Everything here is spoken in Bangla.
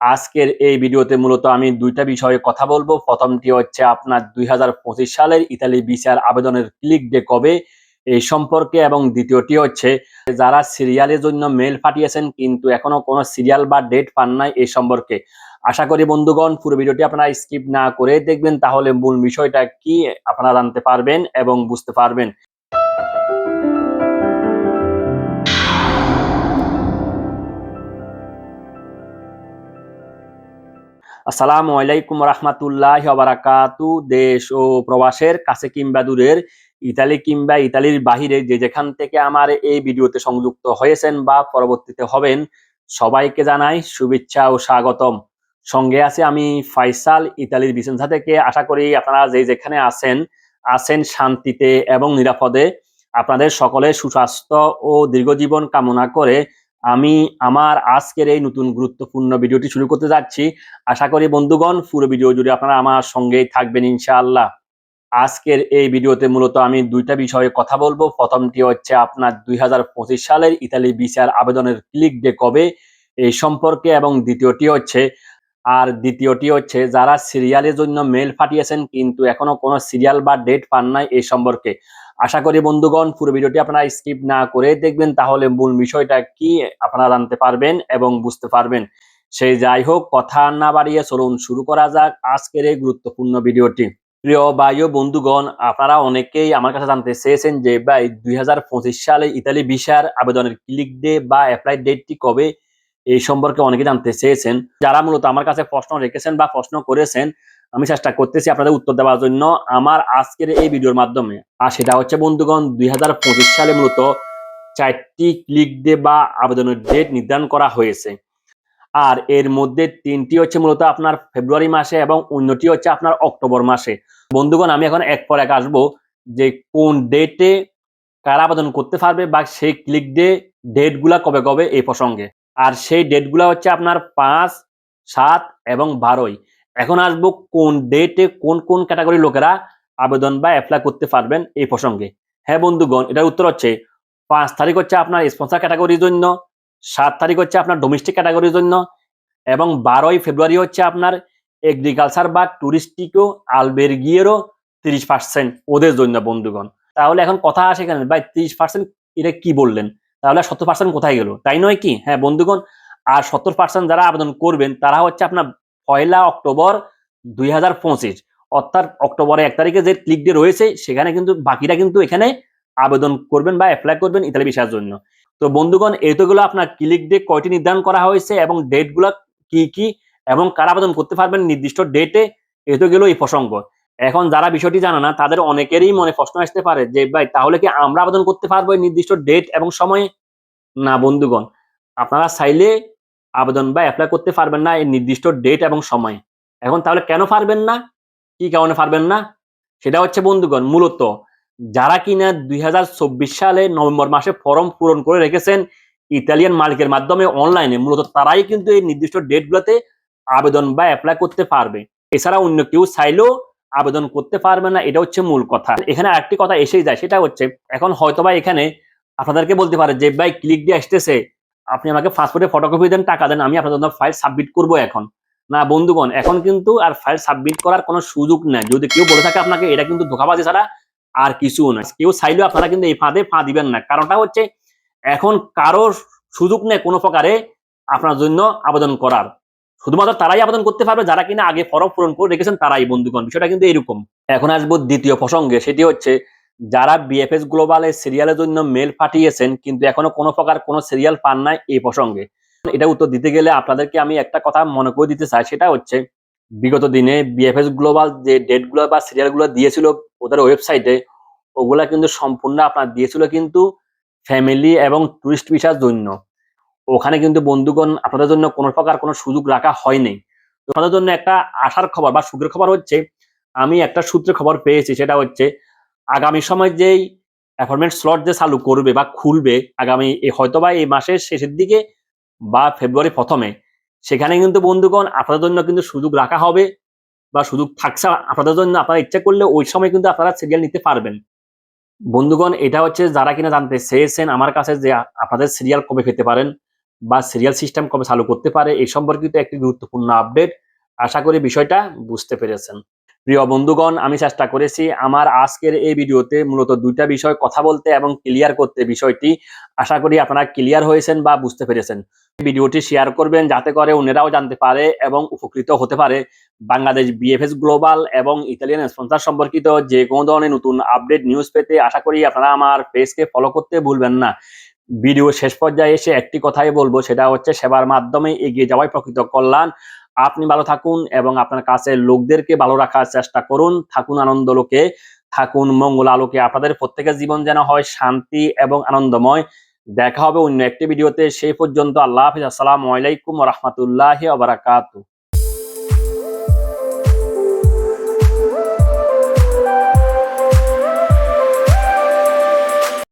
আজকের এই ভিডিওতে মূলত আমি দুইটা বিষয়ে কথা বলবো। প্রথমটি হচ্ছে আপনার ২০২৫ সালের ইতালি ভিসার আবেদনের ক্লিক ডে কবে এই সম্পর্কে, এবং দ্বিতীয়টি হচ্ছে যারা সিরিয়ালের জন্য মেল পাঠিয়েছেন কিন্তু এখনো কোনো সিরিয়াল বা ডেট পান নাই এই সম্পর্কে। আশা করি বন্ধুগণ পুরো ভিডিওটি আপনারা স্কিপ না করে দেখবেন, তাহলে মূল বিষয়টা কি আপনারা জানতে পারবেন এবং বুঝতে পারবেন। আসসালামু আলাইকুম রহমতুল্লাহ বারাকাতু। দেশ ও প্রবাসের কাছে কিংবা দূরের, ইতালি কিংবা ইতালির বাহিরে যে যেখান থেকে আমার এই ভিডিওতে সংযুক্ত হয়েছেন বা পরবর্তীতে হবেন, সবাইকে জানাই শুভেচ্ছা ও স্বাগতম। সঙ্গে আছে আমি ফাইসাল, ইতালির ভিসেন্সা থেকে। আশা করি আপনারা যে যেখানে আছেন শান্তিতে এবং নিরাপদে। আপনাদের সকলের সুস্বাস্থ্য ও দীর্ঘজীবন কামনা করে আমি আমার আজকের এই নতুন গুরুত্বপূর্ণ ভিডিওটি শুরু করতে যাচ্ছি। আশা করি বন্ধুগণ পুরো ভিডিও জুড়ে আপনারা আমার সঙ্গেই থাকবেন ইনশাআল্লাহ। আজকের এই ভিডিওতে মূলত আমি দুইটা বিষয়ে কথা বলবো। প্রথমটি হচ্ছে আপনার ২০২৫ সালের ইতালি ভিসার আবেদনের ক্লিক ডে কবে এই সম্পর্কে, এবং দ্বিতীয়টি হচ্ছে যারা সিরিয়ালের জন্য মেল পাঠিয়েছেন কিন্তু এখনো কোনো সিরিয়াল বা ডেট পান নাই এই সম্পর্কে। আশা করি বন্ধুগণ পুরো ভিডিওটি আপনারা স্কিপ না করে দেখবেন, তাহলে মূল বিষয়টা কি আপনারা জানতে পারবেন এবং বুঝতে পারবেন। সেই যাই হোক, কথা না বাড়িয়ে চলুন শুরু করা যাক আজকের এই গুরুত্বপূর্ণ ভিডিওটি। প্রিয় ভাই ও বন্ধুগণ, আপনারা অনেকেই আমার কাছে জানতে চেয়েছেন যে ভাই ২০২৫ সালে ইতালি ভিসার আবেদনের ক্লিক ডে বা অ্যাপ্লাই ডেটটি কবে এই সম্পর্কে অনেকে জানতে চেয়েছেন। যারা মূলত আমার কাছে প্রশ্ন রেখেছেন বা প্রশ্ন করেছেন, আমি চেষ্টা করতেছি আপনাদের উত্তর দেওয়ার জন্য আমার আজকের এই ভিডিওর মাধ্যমে। আর সেটা হচ্ছে বন্ধুগণ, ২০২৫ সালে মূলত ৪টি ক্লিক ডে বা আবেদনের ডেট নির্ধারণ করা হয়েছে। আর এর মধ্যে ৩টি হচ্ছে মূলত আপনার ফেব্রুয়ারি মাসে এবং অন্যটি হচ্ছে আপনার অক্টোবর মাসে। বন্ধুগণ, আমি এখন এক পর এক আসবো যে কোন ডেটে কারা আবেদন করতে পারবে বা সেই ক্লিক ডে ডেটগুলা কবে কবে এই প্রসঙ্গে। আর সেই ডেটগুলা হচ্ছে আপনার ৫, ৭ এবং ১২। এখন আসবো কোন ডেটে কোন কোন ক্যাটাগরির লোকেরা আবেদন বা এপ্লাই করতে পারবেন এই প্রসঙ্গে। হ্যাঁ বন্ধুগণ, এটার উত্তর হচ্ছে ৫ তারিখ হচ্ছে আপনার স্পন্সর ক্যাটাগরির জন্য, ৭ তারিখ হচ্ছে আপনার ডোমেস্টিক ক্যাটাগরির জন্য, এবং ১২ই ফেব্রুয়ারি হচ্ছে আপনার এগ্রিকালচার বা টুরিস্টিকো আলবেরগিয়েরও ৩০% ওদের জন্য বন্ধুগণ। তাহলে এখন কথা আসে এখানে, ভাই ৩০% এটা কি বললেন? তাহলে ৭০% কোথায় গেল? তাই নয় কি? হ্যাঁ বন্ধুগণ, আর ৭০% যারা আবেদন করবেন তারা হচ্ছে আপনার ১লা অক্টোবর ২০২৫, অর্থাৎ অক্টোবরের ১ তারিখে যে ক্লিক ডে রয়েছে সেখানে কিন্তু বাকিরা কিন্তু এখানে আবেদন করবেন বা এপ্লাই করবেন ইতালি ভিসার জন্য। তো বন্ধুগণ, এই তো গেলো আপনার ক্লিক ডে কয়টি নির্ধারণ করা হয়েছে এবং ডেটগুলো কি কি এবং কারা আবেদন করতে পারবেন নির্দিষ্ট ডেটে। এই তো গেলো এই প্রসঙ্গ। এখন যারা বিষয়টি জানে না তাদের অনেকেরই মনে প্রশ্ন আসতে পারে যে ভাই তাহলে কি আমরা আবেদন করতে পারবো এই নির্দিষ্ট ডেট এবং সময়ে? না বন্ধুগণ, আপনারা চাইলে আবেদন বা এপ্লাই করতে পারবেন না এই নির্দিষ্ট ডেট এবং সময়ে। এখন তাহলে কেন পারবেন না? কি কারণে পারবেন না? সেটা হচ্ছে বন্ধুগণ, মূলত যারা কিনা ২০২৪ সালে নভেম্বর মাসে ফর্ম পূরণ করে রেখেছেন ইতালিয়ান মালিকের মাধ্যমে অনলাইনে, মূলত তারাই কিন্তু এই নির্দিষ্ট ডেটগুলোতে আবেদন বা এপ্লাই করতে পারবে। এছাড়া অন্য কেউ চাইলেও আবেদন করতে পারবে না, এটা হচ্ছে মূল কথা। এখানে আরেকটি কথা এসেই যায়, সেটা হচ্ছে এখন হয়তোবা এখানে আপনাদেরকে বলতে পারে যে ভাই ক্লিক দিয়ে আসতেছে, আপনি আমাকে পাসপোর্টের ফটোকপি দেন, টাকা দেন, আমি আপনার জন্য ফাইল সাবমিট করব এখন। না বন্ধুগণ, এখন কিন্তু আর ফাইল সাবমিট করার কোনো সুযোগ নেই। যদি কেউ বলে থাকে আপনাকে, এটা কিন্তু ধোঁকাবাজি ছাড়া আর কিছু নয়। কেউ চাইলেও আপনারা কিন্তু এই ফাঁদে পা দিবেন না। কারণটা হচ্ছে এখন কারোর সুযোগ নেই কোনো প্রকারে আপনার জন্য আবেদন করার। শুধুমাত্র তারাই আবেদন করতে পারবে যারা কিনা আগে ফর্ম পূরণ করে রেখেছেন, তারাই বন্ধুগণ। বিষয়টা কিন্তু এরকম। এখন আসবো দ্বিতীয় প্রসঙ্গে, সেটি হচ্ছে যারা বিএফএস গ্লোবালের সিরিয়ালের জন্য মেল পাঠিয়েছেন কিন্তু এখনো কোনো প্রকার কোনো সিরিয়াল পান নাই এই প্রসঙ্গে। এটা উত্তর দিতে গেলে আপনাদেরকে আমি একটা কথা মনে করে দিতে চাই, সেটা হচ্ছে বিগত দিনে বিএফএস গ্লোবাল যে ডেটগুলো বা সিরিয়ালগুলো দিয়েছিল ওদের ওয়েবসাইটে, ওগুলা কিন্তু সম্পূর্ণ আপনার দিয়েছিল কিন্তু ফ্যামিলি এবং টুরিস্ট ভিসার জন্য। ওখানে কিন্তু বন্ধুগণ আপনাদের জন্য কোনো প্রকার কোনো সুযোগ রাখা হয়নি। আপনাদের জন্য একটা আশার খবর বা সুখের খবর হচ্ছে, আমি একটা সূত্রে খবর পেয়েছি, সেটা হচ্ছে আগামী সময় যেই অ্যাপয়েন্টমেন্ট স্লট যে চালু করবে বা খুলবে আগামী হয়তোবা এই মাসের শেষের দিকে বা ফেব্রুয়ারি প্রথমে, সেখানে কিন্তু বন্ধুগণ আপনাদের জন্য কিন্তু সুযোগ রাখা হবে বা সুযোগ থাকছে আপনাদের জন্য। আপনারা ইচ্ছা করলে ওই সময় কিন্তু আপনারা সিরিয়াল নিতে পারবেন। বন্ধুগণ, এটা হচ্ছে যারা কিনা জানতে চেয়েছেন আমার কাছে যে আপনাদের সিরিয়াল কবে পেতে পারেন। বা সিরিয়াল সিস্টেম কবে চালু করতে পারে এই সম্পর্কিত একটি গুরুত্বপূর্ণ আপডেট। আশা করি বিষয়টা বুঝতে পেরেছেন। প্রিয় বন্ধুগণ, আমি চেষ্টা করেছি আমার আজকের এই ভিডিওতে মূলত ২ টা বিষয় কথা বলতে এবং ক্লিয়ার করতে বিষয়টি। আশা করি আপনারা ক্লিয়ার হয়েছেন বা বুঝতে পেরেছেন। ভিডিওটি শেয়ার করবেন যাতে করে অন্যরাও জানতে পারে এবং উপকৃত হতে পারে। বাংলাদেশ বিএফএস গ্লোবাল এবং ইতালিয়ান স্পন্সর সম্পর্কিত যে কোনো ধরনের নতুন আপডেট নিউজ পেতে আশা করি আপনারা আমার পেজকে ফলো করতে ভুলবেন না। ভিডিও শেষ পর্যায়ে এসে একটি কথাই বলবো, সেটা হচ্ছে সেবার মাধ্যমে এগিয়ে যাওয়াই প্রকৃত কল্যাণ। আপনি ভালো থাকুন এবং আপনার কাছের লোকদেরকে ভালো রাখার চেষ্টা করুন। থাকুন আনন্দলোকে, থাকুন মঙ্গল আলোকে। আপনাদের প্রত্যেকের জীবন যেন হয় শান্তি এবং আনন্দময়। দেখা হবে অন্য একটি ভিডিওতে। সেই পর্যন্ত আল্লাহ হাফেজ। আসসালামু আলাইকুম ওয়া রাহমাতুল্লাহি ওয়া বারাকাতুহু।